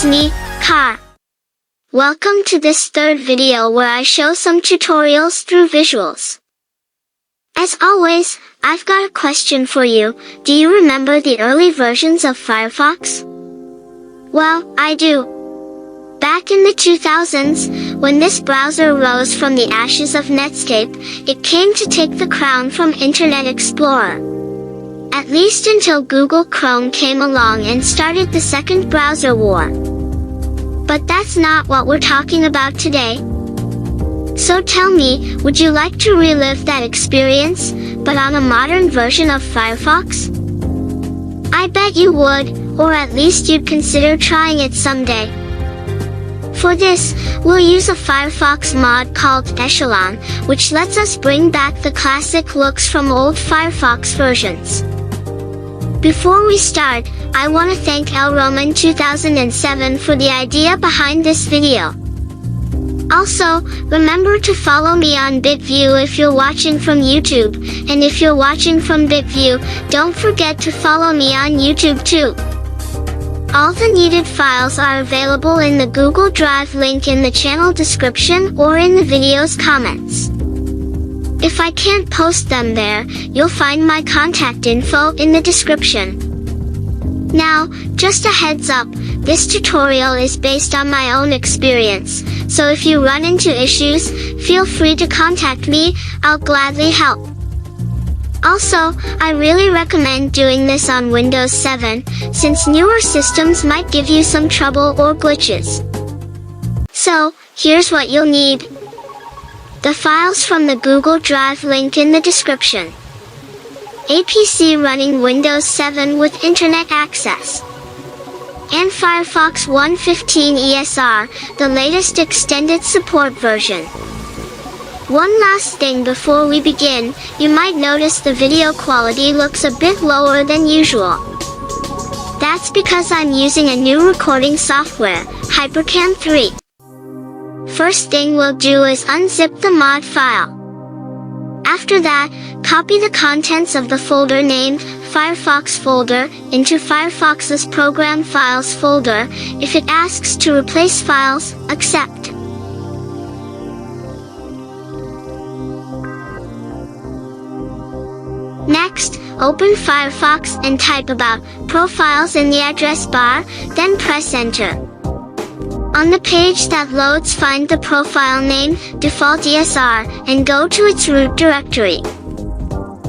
me, Car. Welcome to this third video where I show some tutorials through visuals. As always, I've got a question for you. Do you remember the early versions of Firefox? Well, I do. Back in the 2000s, when this browser rose from the ashes of Netscape, it came to take the crown from Internet Explorer. At least until Google Chrome came along and started the second browser war. But that's not what we're talking about today. So tell me, would you like to relive that experience, but on a modern version of Firefox? I bet you would, or at least you'd consider trying it someday. For this, we'll use a Firefox mod called Echelon, which lets us bring back the classic looks from old Firefox versions. Before we start, I want to thank lroman2007 for the idea behind this video. Also, remember to follow me on BitView if you're watching from YouTube, and if you're watching from BitView, don't forget to follow me on YouTube too. All the needed files are available in the Google Drive link in the channel description or in the video's comments. If I can't post them there, you'll find my contact info in the description. Now, just a heads up, this tutorial is based on my own experience, so if you run into issues, feel free to contact me, I'll gladly help. Also, I really recommend doing this on Windows 7, since newer systems might give you some trouble or glitches. So, here's what you'll need. The files from the Google Drive link in the description. A PC running Windows 7 with Internet access. And Firefox 1.15 ESR, the latest extended support version. One last thing before we begin, you might notice the video quality looks a bit lower than usual. That's because I'm using a new recording software, HyperCam 3. First thing we'll do is unzip the mod file. After that, copy the contents of the folder named Firefox folder into Firefox's Program Files folder. If it asks to replace files, accept. Next, open Firefox and type about Profiles in the address bar, then press Enter. On the page that loads, find the profile name, default ESR, and go to its root directory.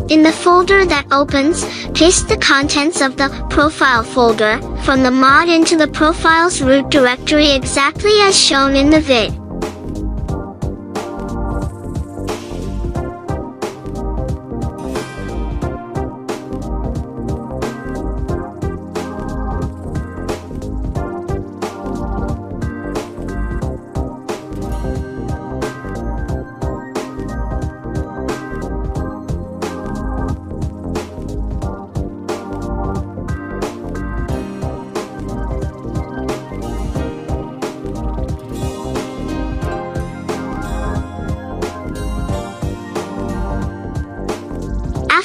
In the folder that opens, paste the contents of the Profile folder from the mod into the Profiles root directory exactly as shown in the vid.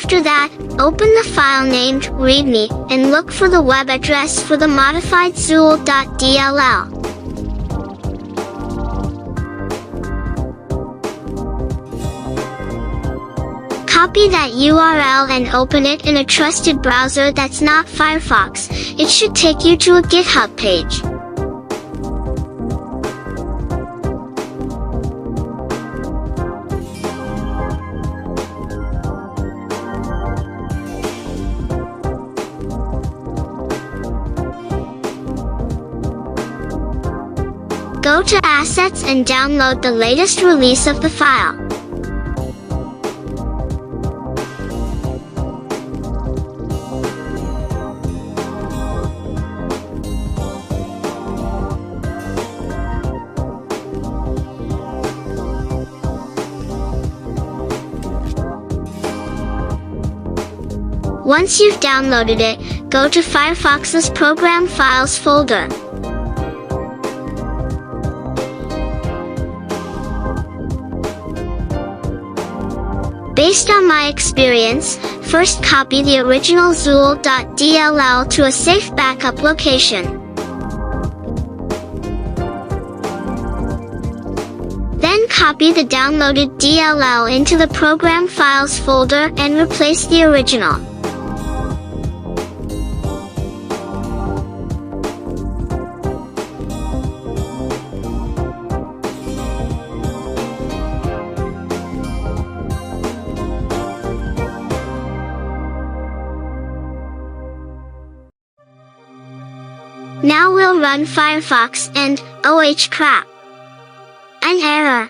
After that, open the file named Readme and look for the web address for the modified zool.dll. Copy that URL and open it in a trusted browser that's not Firefox. It should take you to a GitHub page. Go to Assets and download the latest release of the file. Once you've downloaded it, go to Firefox's Program Files folder. Based on my experience, first copy the original zool.dll to a safe backup location. copy the downloaded DLL into the Program Files folder and replace the original. Now we'll run Firefox and, oh crap! An error.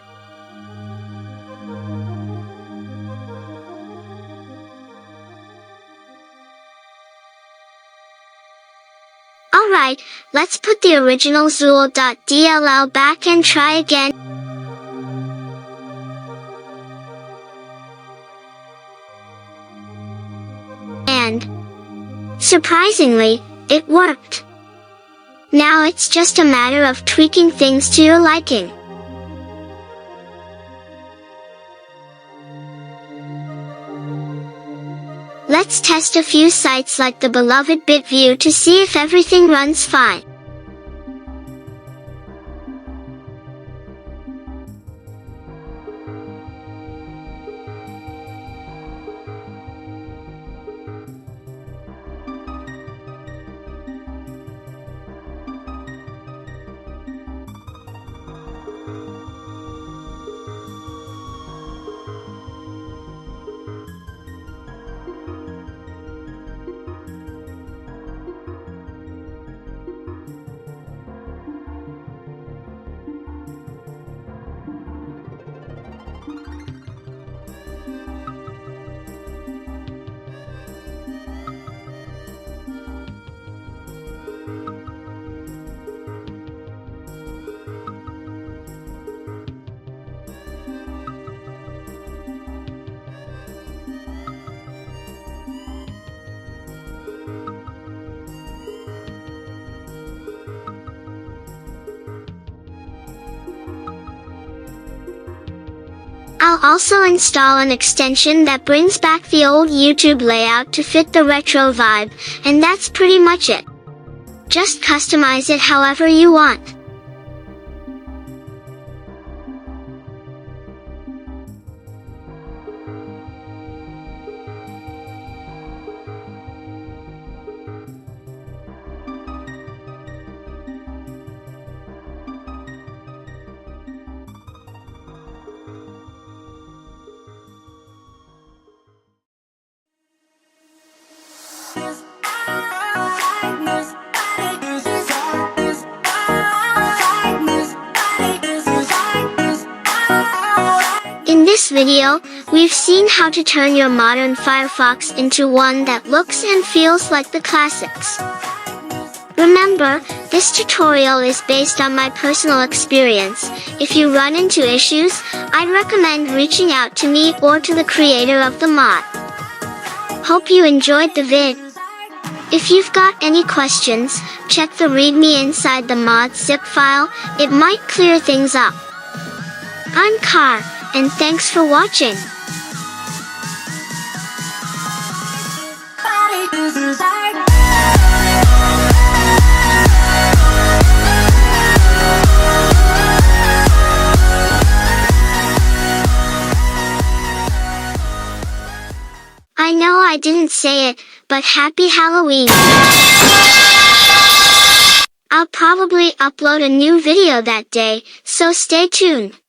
Alright, let's put the original Zool.dll back and try again. And, surprisingly, it worked. Now it's just a matter of tweaking things to your liking. Let's test a few sites like the beloved BitView to see if everything runs fine. I'll also install an extension that brings back the old YouTube layout to fit the retro vibe, and that's pretty much it. Just customize it however you want. In this video, we've seen how to turn your modern Firefox into one that looks and feels like the classics. Remember, this tutorial is based on my personal experience. If you run into issues, I'd recommend reaching out to me or to the creator of the mod. Hope you enjoyed the vid. If you've got any questions, check the README inside the mod zip file, it might clear things up. I'm Car, and thanks for watching. I know I didn't say it, but happy Halloween! I'll probably upload a new video that day, so stay tuned.